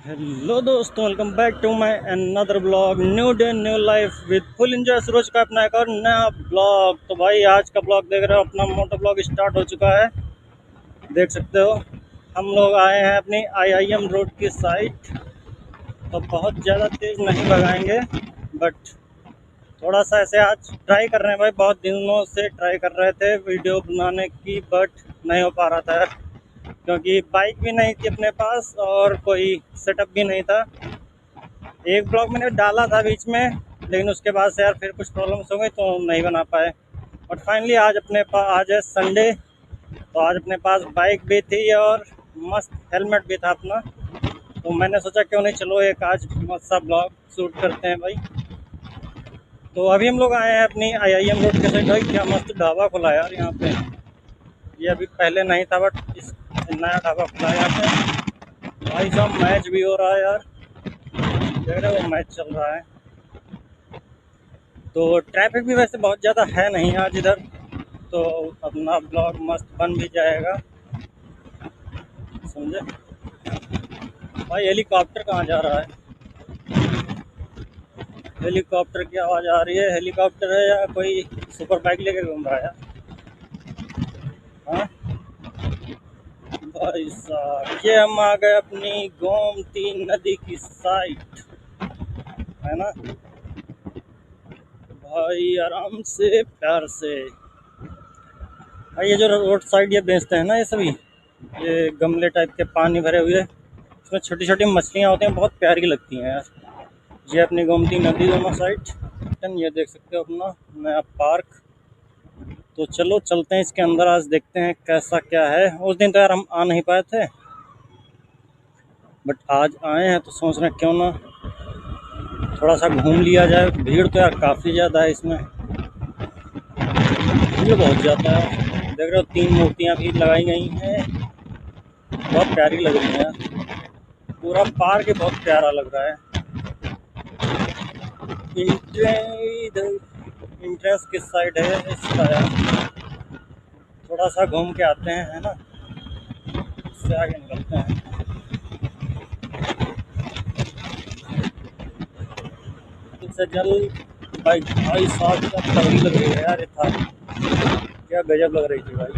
Hello दोस्तों, welcome back to my another blog. New day new life with full enjoy. सूरज का अपना एक और नया ब्लॉग। तो भाई आज का ब्लॉग देख रहे हो, अपना मोटो ब्लॉग स्टार्ट हो चुका है। देख सकते हो हम लोग आए हैं अपनी आईआईएम रोड की साइड। तो बहुत ज़्यादा तेज़ नहीं भगाएंगे, बट थोड़ा सा ऐसे आज ट्राई कर रहे हैं। भाई बहुत दिनों से ट्राई कर रहे थे वीडियो बनाने की, बट नहीं हो पा रहा था क्योंकि बाइक भी नहीं थी अपने पास और कोई सेटअप भी नहीं था। एक ब्लॉग मैंने डाला था बीच में, लेकिन उसके बाद से यार फिर कुछ प्रॉब्लम्स हो गई तो नहीं बना पाए। बट फाइनली आज अपने पास, आज है संडे, तो आज अपने पास बाइक भी थी और मस्त हेलमेट भी था अपना। तो मैंने सोचा क्यों नहीं, चलो एक आज मस्त सा ब्लॉग शूट करते हैं भाई। तो अभी हम लोग आए हैं अपनी आईआईएम रोड के साइड। भाई क्या मस्त ढाबा खुला है यार यहाँ पे। ये अभी पहले नहीं था, बट इस नया ढाबा खुला है यहाँ पे। भाई साहब मैच भी हो रहा है यार, देख रहे हो मैच चल रहा है। तो ट्रैफिक भी वैसे बहुत ज़्यादा है नहीं आज इधर, तो अपना ब्लॉग मस्त बन भी जाएगा, समझे भाई। हेलीकॉप्टर कहाँ जा रहा है? हेलीकॉप्टर की आवाज़ आ रही है। हेलीकॉप्टर है या कोई सुपर बाइक लेके घूम रहा है? हाँ भाई साहब, ये हम आ गए अपनी गोमती नदी की साइड, है ना भाई। आराम से प्यार से भाई। ये जो रोड साइड ये बेचते हैं ना, ये सभी ये गमले टाइप के पानी भरे हुए, इसमें छोटी छोटी मछलियाँ होती हैं, बहुत प्यारी लगती हैं यार। ये अपनी गोमती नदी दोनों साइड। ये देख सकते हो अपना नया पार्क। तो चलो चलते हैं इसके अंदर, आज देखते हैं कैसा क्या है। उस दिन तो यार हम आ नहीं पाए थे, बट आज आए हैं तो सोच रहे हैं क्यों ना थोड़ा सा घूम लिया जाए। भीड़ तो यार काफ़ी ज़्यादा है इसमें, भीड़ बहुत ज़्यादा है। देख रहे हो 3 मूर्तियाँ भी लगाई गई हैं, बहुत प्यारी लग रही हैं। पूरा पार्क ही बहुत प्यारा लग रहा है। इंट्रेंस किस साइड है इसका यार? थोड़ा सा घूम के आते हैं, है ना, इससे आगे निकलते हैं। इससे जल भाई, भाई साहब क्या तगड़ी लग रही है यार। ये था क्या गजब लग रही थी भाई।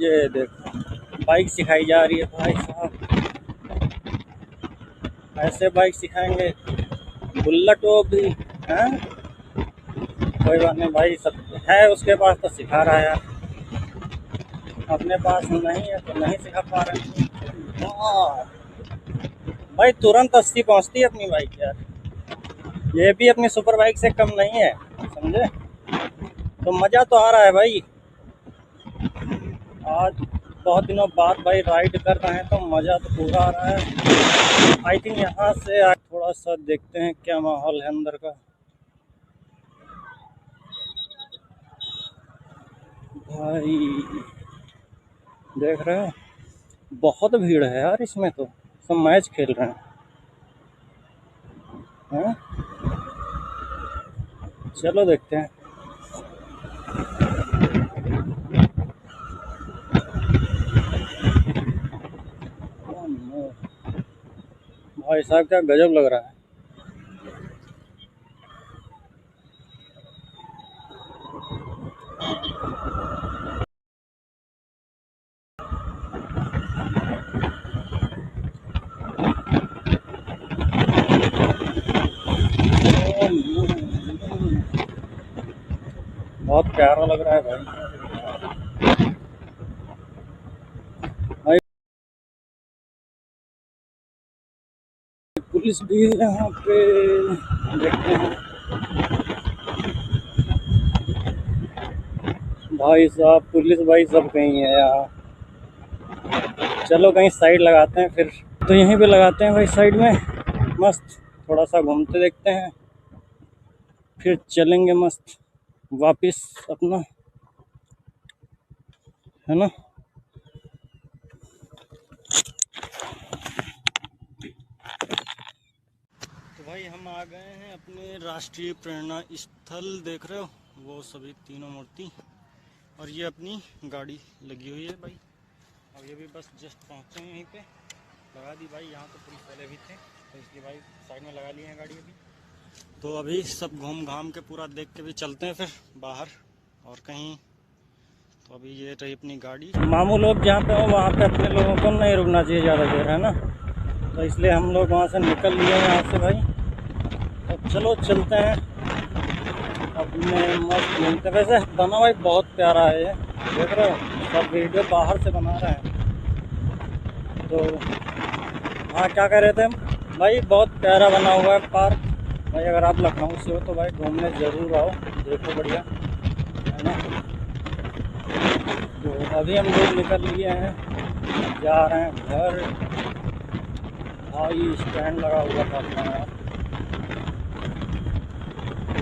ये देखो बाइक सिखाई जा रही है भाई साहब, ऐसे बाइक सिखाएंगे। बुलेट वो भी है, कोई बात नहीं भाई, सब है उसके पास तो सिखा रहा है यार। अपने पास नहीं है तो नहीं सिखा पा रहे हैं। हाँ भाई, तुरंत 80 पहुंचती है अपनी बाइक यार। ये भी अपनी सुपर बाइक से कम नहीं है, समझे। तो मज़ा तो आ रहा है भाई। आज बहुत दिनों बाद भाई राइड कर रहे हैं तो मज़ा तो पूरा आ रहा है। आई थिंक यहाँ से आज थोड़ा सा देखते हैं क्या माहौल है अंदर का। भाई देख रहे हो बहुत भीड़ है यार इसमें, तो सब मैच खेल रहे हैं। चलो देखते हैं। भाई साहब क्या गजब लग रहा है। बहुत प्यारा लग रहा है भाई। भाई पुलिस भी है यहाँ पे, देखते हैं। भाई साहब पुलिस भाई सब कहीं है यहाँ। चलो कहीं साइड लगाते हैं फिर। तो यहीं पे लगाते हैं भाई साइड में, मस्त थोड़ा सा घूमते देखते हैं, फिर चलेंगे मस्त वापिस अपना, है ना। तो भाई हम आ गए हैं अपने राष्ट्रीय प्रेरणा स्थल। देख रहे हो वो सभी तीनों मूर्ति, और ये अपनी गाड़ी लगी हुई है भाई। अब ये भी बस जस्ट पहुँचे हैं यहीं पे। लगा दी भाई, यहाँ तो पुलिस वाले भी थे तो इसलिए भाई साइड में लगा लिए हैं गाड़ी अभी। तो अभी सब घूम घाम के पूरा देख के भी चलते हैं फिर बाहर और कहीं। तो अभी ये रही अपनी गाड़ी। मामू लोग जहाँ पे हो वहाँ पे अपने लोगों को नहीं रुकना चाहिए ज़्यादा देर, है ना, तो इसलिए हम लोग वहाँ से निकल लिए हैं यहाँ से भाई। तो चलो चलते हैं अपने मस्त घूमते। वैसे बना भाई बहुत प्यारा है ये, देख रहे हो, सब वीडियो बाहर से बना रहे हैं। तो हाँ, क्या कह रहे थे हम भाई, बहुत प्यारा बना हुआ है पार्क भाई। अगर आप लखनऊ से हो तो भाई घूमने ज़रूर आओ, देखो बढ़िया है ना। तो अभी हम लोग निकल लिए हैं, जा रहे हैं घर। भाई स्टैंड लगा हुआ था अपना यार,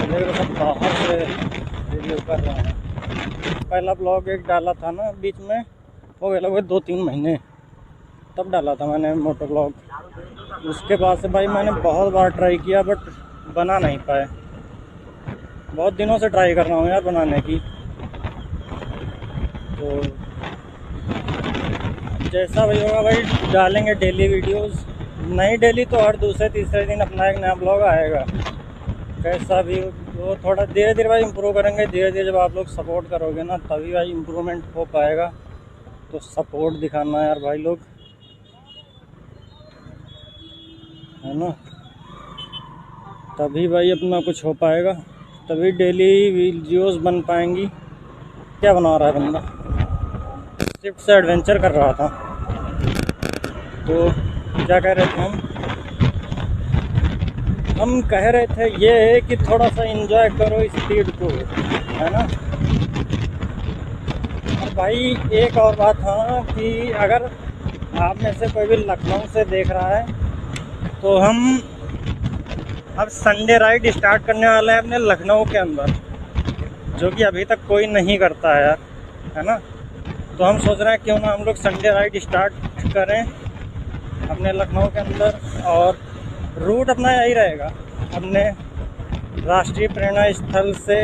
देख सब बाहर से वीडियो कर रहे हैं। पहला ब्लॉग एक डाला था ना बीच में, हो गया लगभग 2-3 महीने, तब डाला था मैंने मोटो ब्लॉग। उसके बाद से भाई मैंने बहुत बार ट्राई किया बट बना नहीं पाए। बहुत दिनों से ट्राई कर रहा हूँ यार बनाने की। तो जैसा भी होगा भाई डालेंगे डेली वीडियोस, नहीं डेली तो हर दूसरे तीसरे दिन अपना एक नया ब्लॉग आएगा। कैसा भी वो थोड़ा धीरे धीरे भाई इम्प्रूव करेंगे। धीरे धीरे जब आप लोग सपोर्ट करोगे ना तभी भाई इम्प्रूवमेंट हो पाएगा। तो सपोर्ट दिखाना यार भाई लोग, है ना, तभी भाई अपना कुछ हो पाएगा, तभी डेली वीडियोस बन पाएंगी। क्या बना रहा है बंदा, स्विफ्ट से एडवेंचर कर रहा था। तो क्या कह रहे थे हम कह रहे थे ये कि थोड़ा सा एंजॉय करो स्पीड को, है ना। और भाई एक और बात हाँ कि अगर आप में से कोई भी लखनऊ से देख रहा है तो हम अब संडे राइड स्टार्ट करने वाले हैं अपने लखनऊ के अंदर, जो कि अभी तक कोई नहीं करता है यार, है ना। तो हम सोच रहे हैं क्यों ना हम लोग संडे राइड स्टार्ट करें अपने लखनऊ के अंदर। और रूट अपना यही रहेगा, अपने राष्ट्रीय प्रेरणा स्थल से।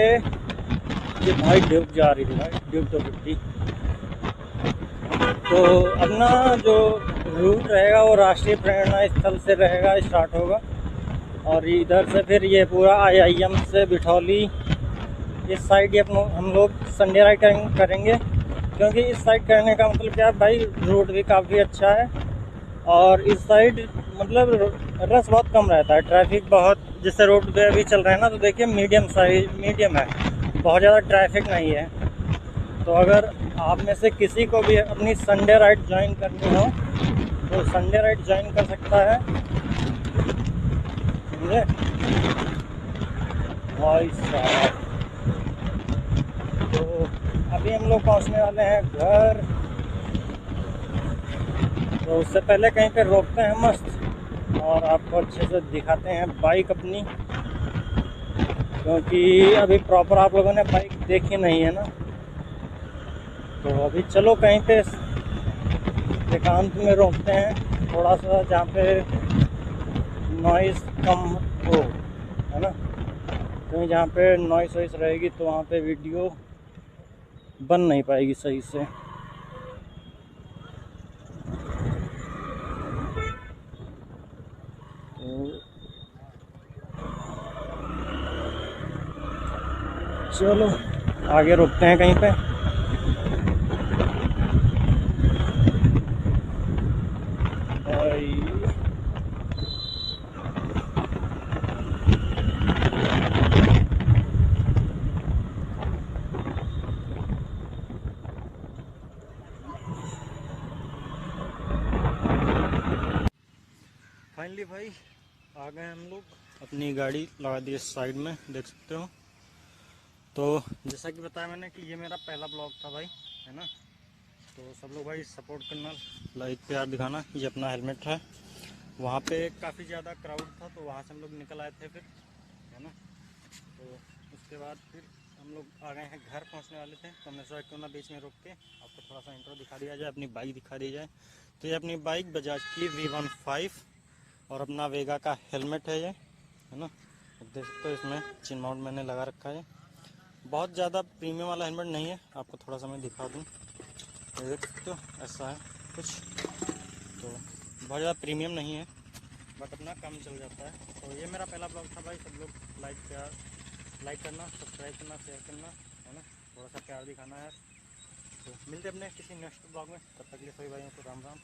ये भाई ड्यूक जा रही थी भाई, ड्यूक 250। तो अपना जो रूट रहेगा वो राष्ट्रीय प्रेरणा स्थल से रहेगा, स्टार्ट होगा। और इधर से फिर ये पूरा IIM से बिठौली इस साइड ये हम लोग संडे राइड करेंगे। क्योंकि इस साइड करने का मतलब क्या है भाई, रूट भी काफ़ी अच्छा है और इस साइड मतलब रस बहुत कम रहता है, ट्रैफिक बहुत। जिससे रोड पे अभी चल रहे हैं ना तो देखिए मीडियम है, बहुत ज़्यादा ट्रैफिक नहीं है। तो अगर आप में से किसी को भी अपनी संडे राइड ज्वाइन करनी हो तो संडे राइड ज्वाइन कर सकता है, समझे भाई साहब। तो अभी हम लोग पहुंचने वाले हैं घर। तो उससे पहले कहीं पे रोकते हैं मस्त और आपको अच्छे से दिखाते हैं बाइक अपनी, क्योंकि अभी प्रॉपर आप लोगों ने बाइक देखी नहीं है ना। तो अभी चलो कहीं पे एकांत में रोकते हैं थोड़ा सा, जहाँ पे नॉइज़ कम हो, है ना। कहीं जहाँ पे नॉइस वॉइस रहेगी तो वहाँ पे वीडियो बन नहीं पाएगी सही से। तो चलो आगे रुकते हैं कहीं पे। फाइनली भाई आ गए हम लोग, अपनी गाड़ी लगा दी इस साइड में, देख सकते हो। तो जैसा कि बताया मैंने कि ये मेरा पहला ब्लॉग था भाई, है ना। तो सब लोग भाई सपोर्ट करना, लाइक प्यार दिखाना। ये अपना हेलमेट है। वहाँ पे काफ़ी ज़्यादा क्राउड था तो वहाँ से हम लोग निकल आए थे फिर, है ना। तो उसके बाद फिर हम लोग आ गए हैं घर, पहुँचने वाले थे। तो हमने सोचा क्यों ना बीच में रोक के आपको थोड़ा सा इंट्रो दिखा दिया जाए, अपनी बाइक दिखा दी जाए। तो ये अपनी बाइक बजाज की V15 और अपना वेगा का हेलमेट है ये, है ना। देख सकते हो इसमें चिन माउंट मैंने लगा रखा है। बहुत ज़्यादा प्रीमियम वाला हेलमेट नहीं है, आपको थोड़ा सा मैं दिखा दूँ। देख सकते हो ऐसा है कुछ। तो बहुत ज़्यादा प्रीमियम नहीं है, बट अपना काम चल जाता है। तो ये मेरा पहला ब्लॉग था भाई। सब लोग लाइक करना, सब्सक्राइब करना, शेयर करना, है ना, थोड़ा सा प्यार दिखाना है। तो मिलते अपने किसी नेक्स्ट ब्लॉग में, तब तक के लिए सभी भाइयों को राम राम।